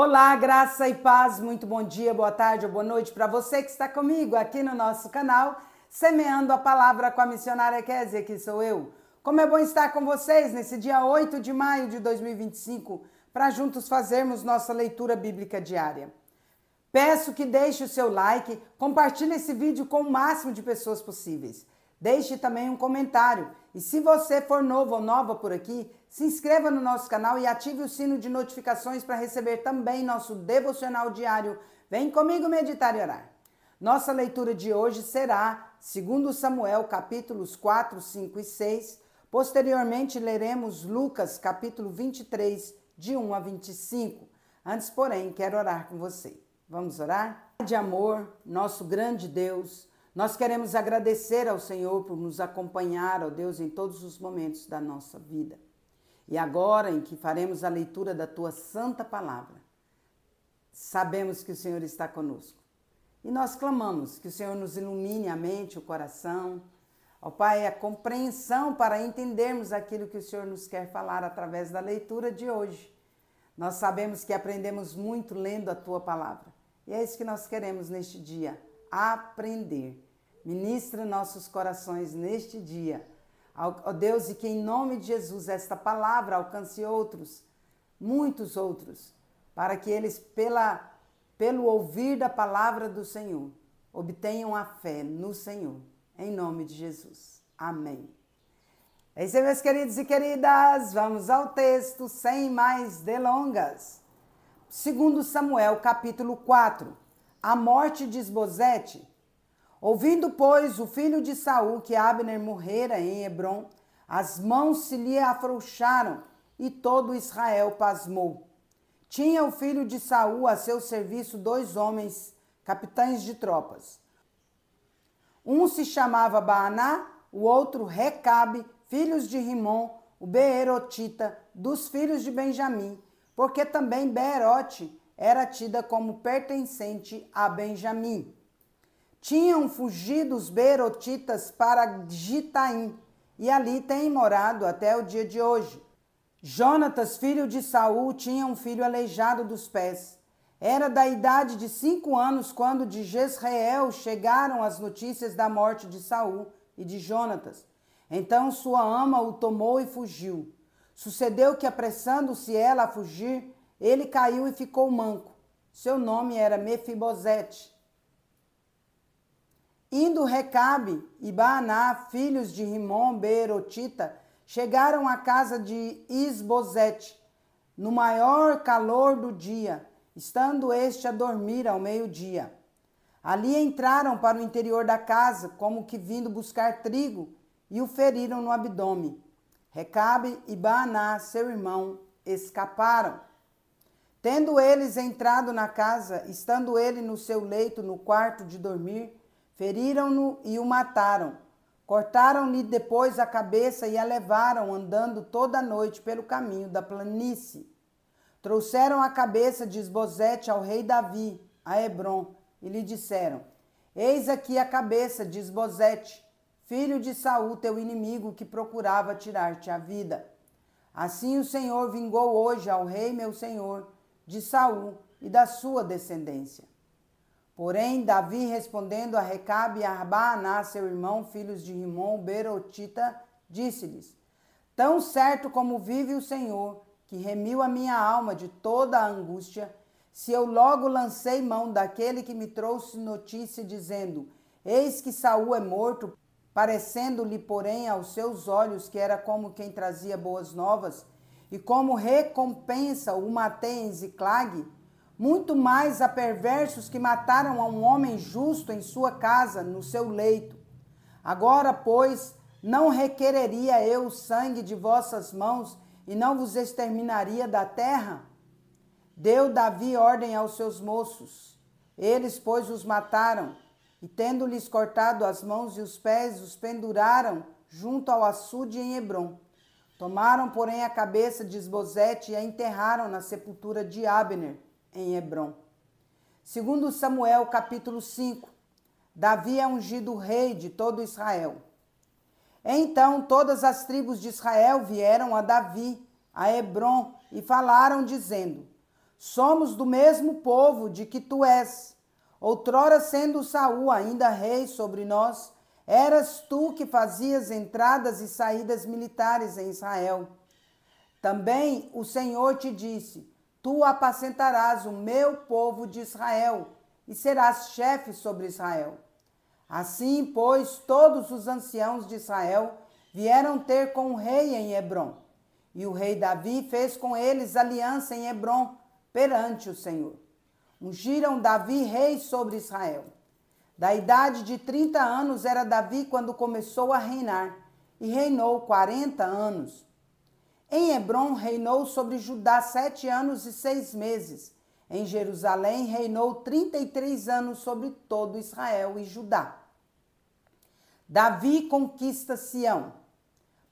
Olá, graça e paz, muito bom dia, boa tarde ou boa noite para você que está comigo aqui no nosso canal, Semeando a Palavra com a missionária Kézia, que sou eu. Como é bom estar com vocês nesse dia 8 de maio de 2025, para juntos fazermos nossa leitura bíblica diária. Peço que deixe o seu like, compartilhe esse vídeo com o máximo de pessoas possíveis. Deixe também um comentário. E se você for novo ou nova por aqui, se inscreva no nosso canal e ative o sino de notificações para receber também nosso devocional diário. Vem comigo meditar e orar. Nossa leitura de hoje será 2 Samuel, capítulos 4, 5 e 6. Posteriormente, leremos Lucas, capítulo 23, de 1 a 25. Antes, porém, quero orar com você. Vamos orar? De amor, nosso grande Deus, nós queremos agradecer ao Senhor por nos acompanhar, ó Deus, em todos os momentos da nossa vida. E agora, em que faremos a leitura da Tua Santa Palavra, sabemos que o Senhor está conosco. E nós clamamos que o Senhor nos ilumine a mente, o coração, ó Pai, a compreensão para entendermos aquilo que o Senhor nos quer falar através da leitura de hoje. Nós sabemos que aprendemos muito lendo a Tua Palavra. E é isso que nós queremos neste dia, aprender. Ministra nossos corações neste dia. Ó Deus, e que em nome de Jesus esta palavra alcance outros, muitos outros, para que eles, pelo ouvir da palavra do Senhor, obtenham a fé no Senhor. Em nome de Jesus. Amém. É isso aí, meus queridos e queridas. Vamos ao texto sem mais delongas. 2 Samuel, capítulo 4. A morte de Isbosete. Ouvindo, pois, o filho de Saul que Abner morrera em Hebrom, as mãos se lhe afrouxaram e todo Israel pasmou. Tinha o filho de Saul a seu serviço 2 homens, capitães de tropas. Um se chamava Baaná, o outro Recabe, filhos de Rimom, o Beerotita, dos filhos de Benjamim, porque também Beerote era tida como pertencente a Benjamim. Tinham fugido os Beerotitas para Gitaim, e ali têm morado até o dia de hoje. Jonatas, filho de Saul, tinha um filho aleijado dos pés. Era da idade de 5 anos quando de Jezreel chegaram as notícias da morte de Saul e de Jonatas. Então sua ama o tomou e fugiu. Sucedeu que, apressando-se ela a fugir, ele caiu e ficou manco. Seu nome era Mefibosete. Indo Recabe e Baaná, filhos de Rimom, Beerotita, chegaram à casa de Isbosete, no maior calor do dia, estando este a dormir ao meio-dia. Ali entraram para o interior da casa, como que vindo buscar trigo, e o feriram no abdômen. Recabe e Baaná, seu irmão, escaparam. Tendo eles entrado na casa, estando ele no seu leito, no quarto de dormir, feriram-no e o mataram. Cortaram-lhe depois a cabeça e a levaram andando toda a noite pelo caminho da planície. Trouxeram a cabeça de Isbosete ao rei Davi, a Hebrom, e lhe disseram: Eis aqui a cabeça de Isbosete, filho de Saul, teu inimigo, que procurava tirar-te a vida. Assim o Senhor vingou hoje ao rei meu senhor, de Saul e da sua descendência. Porém, Davi, respondendo a Recabe e a Baaná, seu irmão, filhos de Rimom, Beerotita, disse-lhes: Tão certo como vive o Senhor, que remiu a minha alma de toda a angústia, se eu logo lancei mão daquele que me trouxe notícia, dizendo: Eis que Saul é morto, parecendo-lhe, porém, aos seus olhos que era como quem trazia boas novas, e como recompensa o matei em Ziclague, muito mais a perversos que mataram a um homem justo em sua casa, no seu leito. Agora, pois, não requereria eu o sangue de vossas mãos e não vos exterminaria da terra? Deu Davi ordem aos seus moços. Eles, pois, os mataram, e tendo-lhes cortado as mãos e os pés, os penduraram junto ao açude em Hebrom. Tomaram, porém, a cabeça de Isbosete e a enterraram na sepultura de Abner, em Hebrom. 2 Samuel, capítulo 5. Davi é ungido rei de todo Israel. Então todas as tribos de Israel vieram a Davi, a Hebrom, e falaram, dizendo: somos do mesmo povo de que tu és. Outrora, sendo Saul ainda rei sobre nós, eras tu que fazias entradas e saídas militares em Israel. Também o Senhor te disse: tu apacentarás o meu povo de Israel e serás chefe sobre Israel. Assim, pois, todos os anciãos de Israel vieram ter com o rei em Hebrom. E o rei Davi fez com eles aliança em Hebrom perante o Senhor. Ungiram Davi rei sobre Israel. Da idade de 30 anos era Davi quando começou a reinar, e reinou 40 anos. Em Hebrom reinou sobre Judá 7 anos e 6 meses. Em Jerusalém reinou 33 anos sobre todo Israel e Judá. Davi conquista Sião.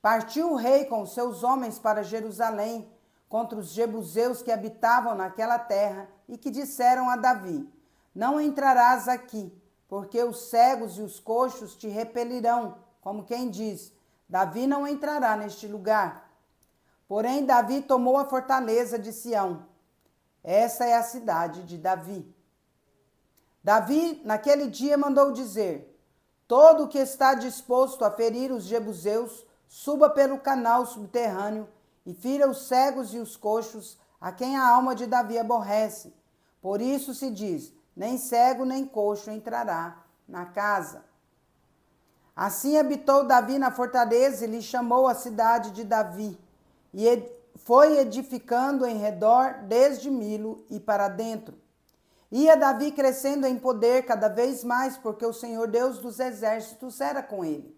Partiu o rei com seus homens para Jerusalém, contra os jebuseus que habitavam naquela terra, e que disseram a Davi: não entrarás aqui, porque os cegos e os coxos te repelirão, como quem diz: Davi não entrará neste lugar. Porém, Davi tomou a fortaleza de Sião. Essa é a cidade de Davi. Davi, naquele dia, mandou dizer: todo o que está disposto a ferir os jebuseus, suba pelo canal subterrâneo e fira os cegos e os coxos, a quem a alma de Davi aborrece. Por isso se diz: nem cego nem coxo entrará na casa. Assim habitou Davi na fortaleza e lhe chamou a cidade de Davi. E foi edificando em redor desde Milo e para dentro. Ia Davi crescendo em poder cada vez mais, porque o Senhor Deus dos exércitos era com ele.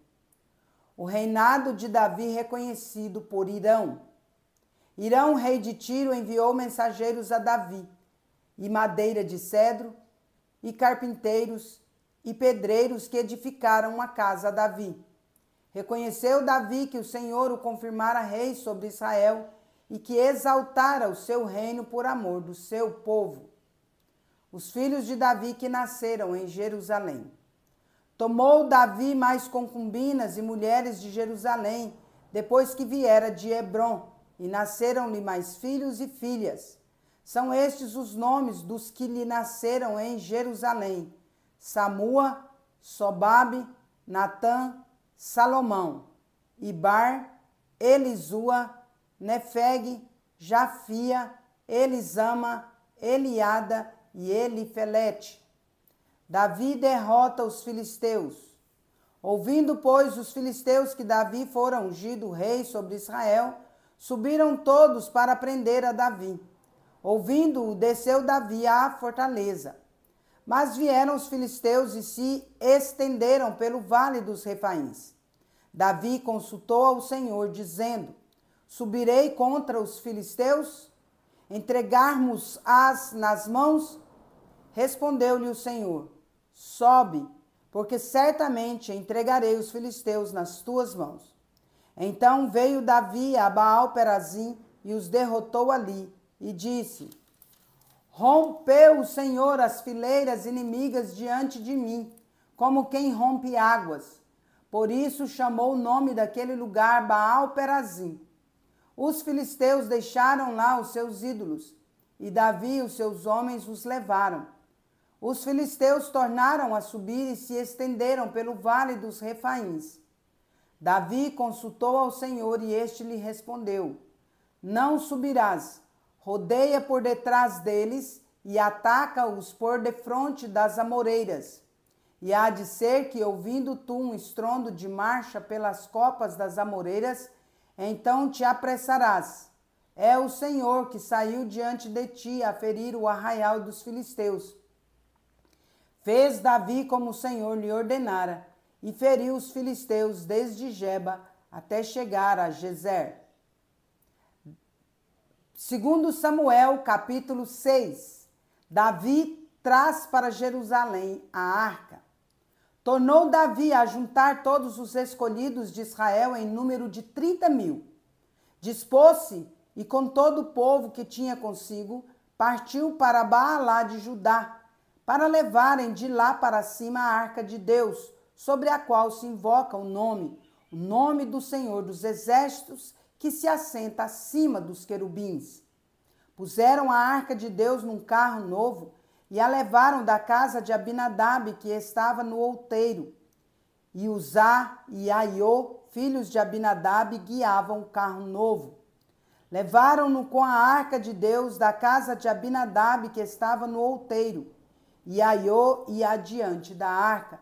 O reinado de Davi reconhecido por Irão. Irão, rei de Tiro, enviou mensageiros a Davi, e madeira de cedro, e carpinteiros, e pedreiros que edificaram uma casa a Davi. Reconheceu Davi que o Senhor o confirmara rei sobre Israel e que exaltara o seu reino por amor do seu povo. Os filhos de Davi que nasceram em Jerusalém. Tomou Davi mais concubinas e mulheres de Jerusalém, depois que viera de Hebrom, e nasceram-lhe mais filhos e filhas. São estes os nomes dos que lhe nasceram em Jerusalém: Samua, Sobabe, Natã, Salomão, Ibar, Elisua, Nefeg, Jafia, Elisama, Eliada e Elifelete. Davi derrota os filisteus. Ouvindo, pois, os filisteus que Davi fora ungido rei sobre Israel, subiram todos para prender a Davi. Ouvindo-o, desceu Davi à fortaleza. Mas vieram os filisteus e se estenderam pelo vale dos Refaíns. Davi consultou ao Senhor, dizendo: subirei contra os filisteus? Entregarmos-as nas mãos? Respondeu-lhe o Senhor: sobe, porque certamente entregarei os filisteus nas tuas mãos. Então veio Davi a Baal-Perazim e os derrotou ali, e disse: rompeu o Senhor as fileiras inimigas diante de mim, como quem rompe águas. Por isso chamou o nome daquele lugar Baal-Perazim. Os filisteus deixaram lá os seus ídolos, e Davi e os seus homens os levaram. Os filisteus tornaram a subir e se estenderam pelo vale dos Refaíns. Davi consultou ao Senhor e este lhe respondeu: não subirás, rodeia por detrás deles e ataca-os por defronte das amoreiras. E há de ser que, ouvindo tu um estrondo de marcha pelas copas das amoreiras, então te apressarás. É o Senhor que saiu diante de ti a ferir o arraial dos filisteus. Fez Davi como o Senhor lhe ordenara, e feriu os filisteus desde Geba até chegar a Gezer. Segundo Samuel, capítulo 6. Davi traz para Jerusalém a arca. Tornou Davi a juntar todos os escolhidos de Israel em número de 30.000. Dispôs-se e com todo o povo que tinha consigo, partiu para Baalá de Judá, para levarem de lá para cima a arca de Deus, sobre a qual se invoca o nome do Senhor dos exércitos, que se assenta acima dos querubins. Puseram a arca de Deus num carro novo e a levaram da casa de Abinadab, que estava no outeiro. E Uzá e Aiô, filhos de Abinadab, guiavam o carro novo. Levaram-no com a arca de Deus da casa de Abinadab, que estava no outeiro, e Aiô ia adiante da arca.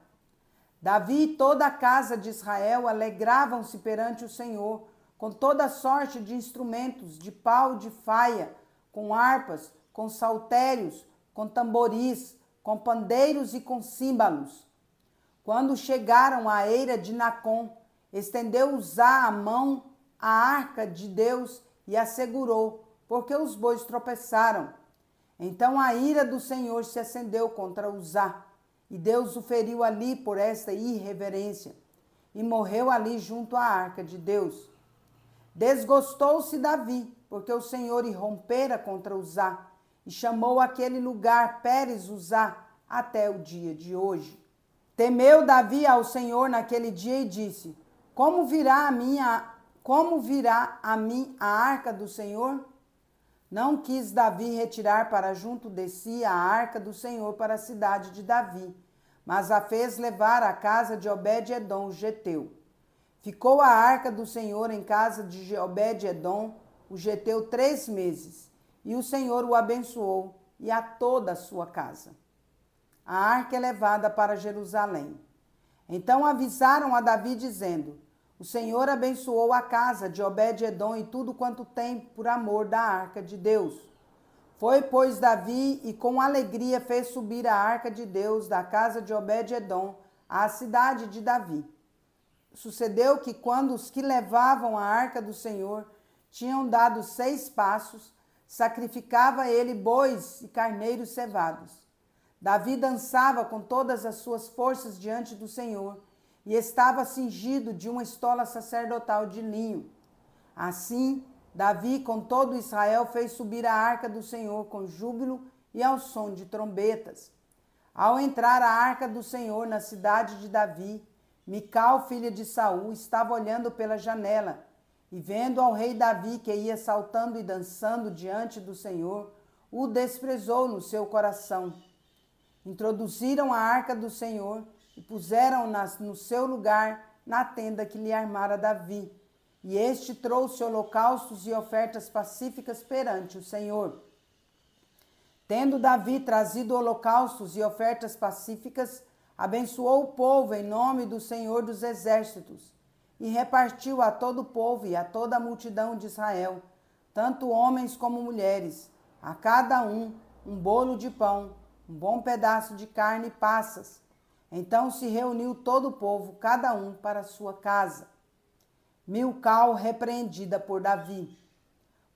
Davi e toda a casa de Israel alegravam-se perante o Senhor, com toda sorte de instrumentos, de pau, de faia, com harpas, com saltérios, com tamboris, com pandeiros e com símbalos. Quando chegaram à eira de Nacon, estendeu Uzá a mão à arca de Deus e a segurou, porque os bois tropeçaram. Então a ira do Senhor se acendeu contra Uzá, e Deus o feriu ali por esta irreverência, e morreu ali junto à arca de Deus. Desgostou-se Davi, porque o Senhor irrompera contra Uzá, e chamou aquele lugar Pérez Uzá até o dia de hoje. Temeu Davi ao Senhor naquele dia e disse: Como virá a mim a arca do Senhor? Não quis Davi retirar para junto de si a arca do Senhor para a cidade de Davi, mas a fez levar à casa de Obed-edom, o geteu. Ficou a arca do Senhor em casa de Obed-edom, o geteu, 3 meses, e o Senhor o abençoou e a toda a sua casa. A arca é levada para Jerusalém. Então avisaram a Davi, dizendo: O Senhor abençoou a casa de Obed-edom e tudo quanto tem por amor da arca de Deus. Foi, pois, Davi e com alegria fez subir a arca de Deus da casa de Obed-edom à cidade de Davi. Sucedeu que quando os que levavam a arca do Senhor tinham dado 6 passos, sacrificava ele bois e carneiros cevados. Davi dançava com todas as suas forças diante do Senhor, e estava cingido de uma estola sacerdotal de linho. Assim, Davi com todo Israel fez subir a arca do Senhor com júbilo e ao som de trombetas. Ao entrar a arca do Senhor na cidade de Davi, Mical, filha de Saul, estava olhando pela janela, e vendo ao rei Davi que ia saltando e dançando diante do Senhor, o desprezou no seu coração. Introduziram a arca do Senhor e puseram-na no seu lugar na tenda que lhe armara Davi. E este trouxe holocaustos e ofertas pacíficas perante o Senhor. Tendo Davi trazido holocaustos e ofertas pacíficas, abençoou o povo em nome do Senhor dos Exércitos, e repartiu a todo o povo e a toda a multidão de Israel, tanto homens como mulheres, a cada um bolo de pão, um bom pedaço de carne e passas. Então se reuniu todo o povo, cada um para a sua casa. Milcal repreendida por Davi.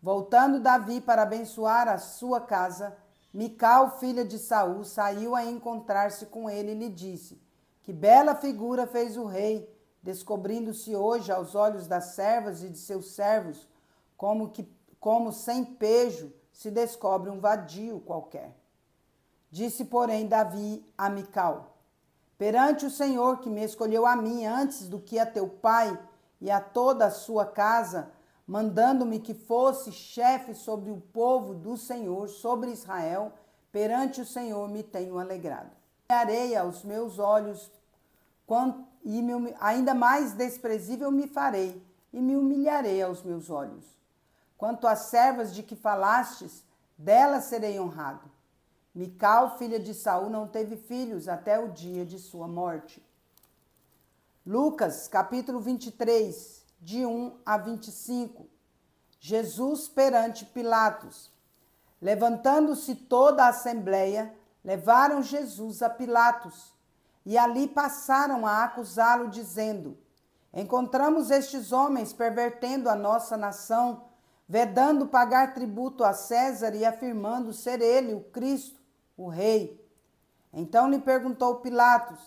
Voltando Davi para abençoar a sua casa, Mical, filha de Saul, saiu a encontrar-se com ele e lhe disse: Que bela figura fez o rei, descobrindo-se hoje aos olhos das servas e de seus servos, como sem pejo se descobre um vadio qualquer. Disse, porém, Davi a Mical: Perante o Senhor, que me escolheu a mim antes do que a teu pai e a toda a sua casa, mandando-me que fosse chefe sobre o povo do Senhor, sobre Israel, perante o Senhor me tenho alegrado. Humilharei aos meus olhos, ainda mais desprezível me farei, e me humilharei aos meus olhos. Quanto às servas de que falastes, delas serei honrado. Mical, filha de Saul, não teve filhos até o dia de sua morte. Lucas, capítulo 23, de 1 a 25. Jesus perante Pilatos. Levantando-se toda a assembleia, levaram Jesus a Pilatos, e ali passaram a acusá-lo, dizendo: Encontramos estes homens pervertendo a nossa nação, vedando pagar tributo a César e afirmando ser ele o Cristo, o rei. Então lhe perguntou Pilatos: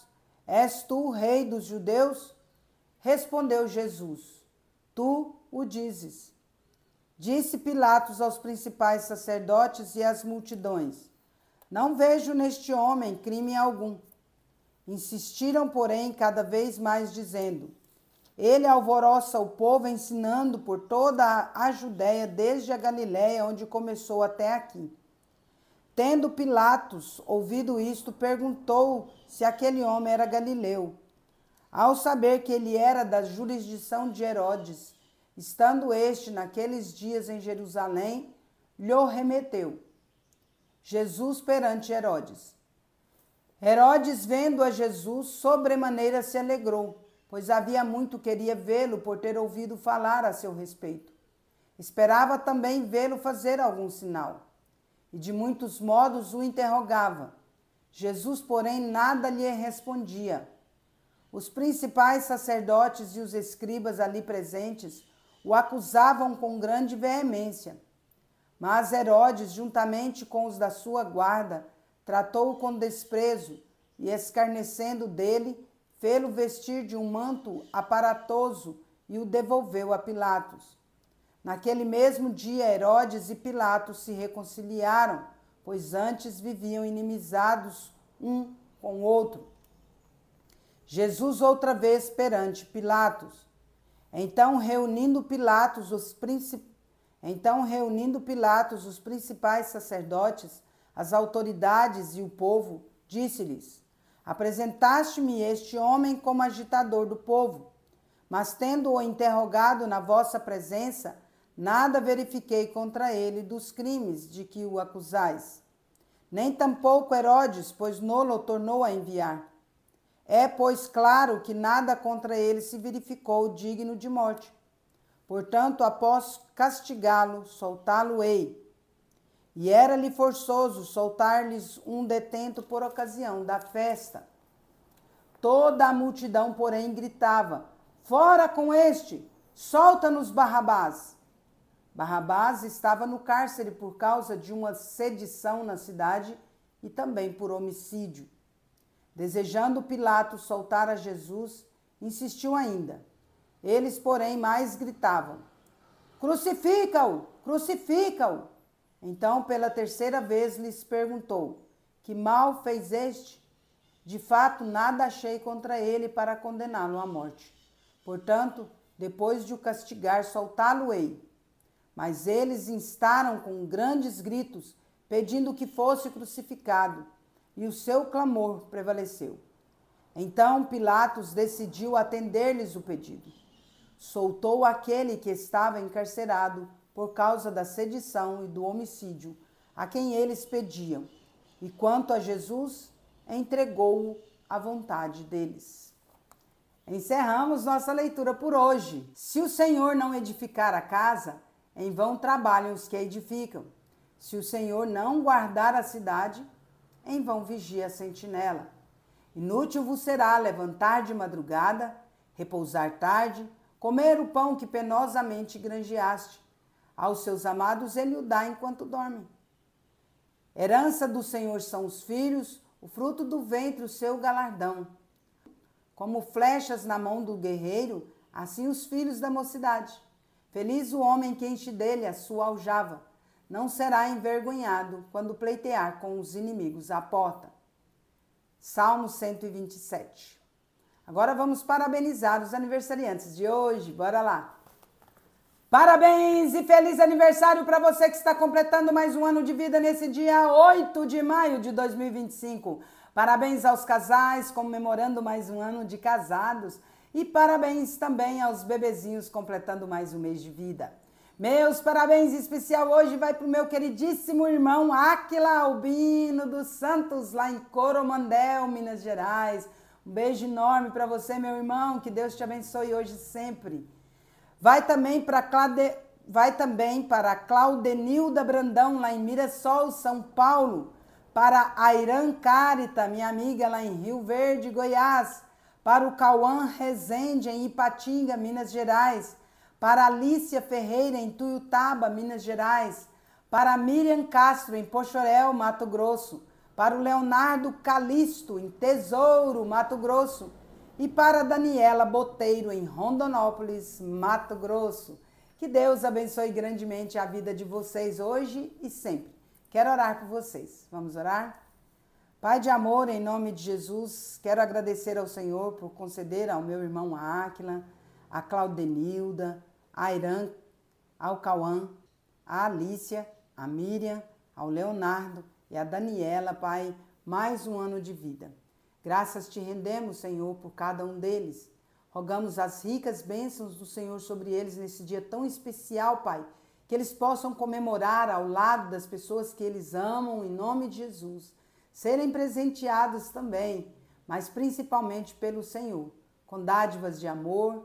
És tu o rei dos judeus? Respondeu Jesus: Tu o dizes. Disse Pilatos aos principais sacerdotes e às multidões: Não vejo neste homem crime algum. Insistiram, porém, cada vez mais, dizendo: Ele alvoroça o povo ensinando por toda a Judéia, desde a Galiléia, onde começou até aqui. Tendo Pilatos ouvido isto, perguntou se aquele homem era galileu. Ao saber que ele era da jurisdição de Herodes, estando este naqueles dias em Jerusalém, lhe remeteu Jesus perante Herodes. Herodes, vendo a Jesus, sobremaneira se alegrou, pois havia muito queria vê-lo por ter ouvido falar a seu respeito. Esperava também vê-lo fazer algum sinal, e de muitos modos o interrogava. Jesus, porém, nada lhe respondia. Os principais sacerdotes e os escribas ali presentes o acusavam com grande veemência. Mas Herodes, juntamente com os da sua guarda, tratou-o com desprezo e, escarnecendo dele, fê-lo vestir de um manto aparatoso e o devolveu a Pilatos. Naquele mesmo dia, Herodes e Pilatos se reconciliaram, pois antes viviam inimizados um com o outro. Jesus outra vez perante Pilatos. Então, reunindo Pilatos os principais sacerdotes, as autoridades e o povo, disse-lhes: apresentaste-me este homem como agitador do povo, mas tendo-o interrogado na vossa presença, nada verifiquei contra ele dos crimes de que o acusais. Nem tampouco Herodes, pois nolo tornou a enviar. É, pois, claro que nada contra ele se verificou digno de morte. Portanto, após castigá-lo, soltá-lo-ei. E era-lhe forçoso soltar-lhes um detento por ocasião da festa. Toda a multidão, porém, gritava: fora com este! Solta-nos Barrabás! Barrabás estava no cárcere por causa de uma sedição na cidade e também por homicídio. Desejando Pilatos soltar a Jesus, insistiu ainda. Eles, porém, mais gritavam: crucifica-o! Crucifica-o! Então, pela terceira vez, lhes perguntou: que mal fez este? De fato, nada achei contra ele para condená-lo à morte. Portanto, depois de o castigar, soltá-lo-ei. Mas eles instaram com grandes gritos, pedindo que fosse crucificado, e o seu clamor prevaleceu. Então Pilatos decidiu atender-lhes o pedido. Soltou aquele que estava encarcerado por causa da sedição e do homicídio, a quem eles pediam, e quanto a Jesus, entregou-o à vontade deles. Encerramos nossa leitura por hoje. Se o Senhor não edificar a casa, em vão trabalham os que a edificam. Se o Senhor não guardar a cidade, em vão vigia a sentinela. Inútil vos será levantar de madrugada, repousar tarde, comer o pão que penosamente granjeaste. Aos seus amados ele o dá enquanto dormem. Herança do Senhor são os filhos, o fruto do ventre o seu galardão. Como flechas na mão do guerreiro, assim os filhos da mocidade. Feliz o homem que enche dele a sua aljava. Não será envergonhado quando pleitear com os inimigos à porta. Salmo 127. Agora vamos parabenizar os aniversariantes de hoje. Bora lá! Parabéns e feliz aniversário para você que está completando mais um ano de vida nesse dia 8 de maio de 2025. Parabéns aos casais comemorando mais um ano de casados e parabéns também aos bebezinhos completando mais um mês de vida. Meus parabéns especial hoje vai para o meu queridíssimo irmão Áquila Albino dos Santos, lá em Coromandel, Minas Gerais. Um beijo enorme para você, meu irmão, que Deus te abençoe hoje sempre. Vai também para Claudenilda Brandão, lá em Mirassol, São Paulo. Para a Irã Carita, minha amiga, lá em Rio Verde, Goiás. Para o Cauã Rezende, em Ipatinga, Minas Gerais. Para a Alícia Ferreira, em Tuiutaba, Minas Gerais. Para a Miriam Castro, em Pochorel, Mato Grosso. Para o Leonardo Calisto, em Tesouro, Mato Grosso. E para a Daniela Boteiro, em Rondonópolis, Mato Grosso. Que Deus abençoe grandemente a vida de vocês hoje e sempre. Quero orar por vocês. Vamos orar? Pai de amor, em nome de Jesus, quero agradecer ao Senhor por conceder ao meu irmão Áquila a Claudenilda, a Irã, ao Cauã, a Alícia, a Miriam, ao Leonardo e a Daniela, Pai, mais um ano de vida. Graças te rendemos, Senhor, por cada um deles. Rogamos as ricas bênçãos do Senhor sobre eles nesse dia tão especial, Pai, que eles possam comemorar ao lado das pessoas que eles amam, em nome de Jesus. Serem presenteados também, mas principalmente pelo Senhor, com dádivas de amor,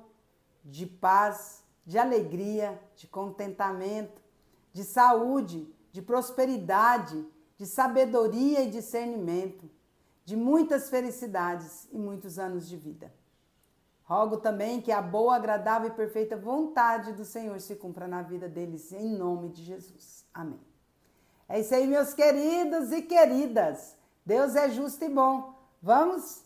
de paz, de alegria, de contentamento, de saúde, de prosperidade, de sabedoria e discernimento, de muitas felicidades e muitos anos de vida. Rogo também que a boa, agradável e perfeita vontade do Senhor se cumpra na vida deles, em nome de Jesus. Amém. É isso aí, meus queridos e queridas. Deus é justo e bom. Vamos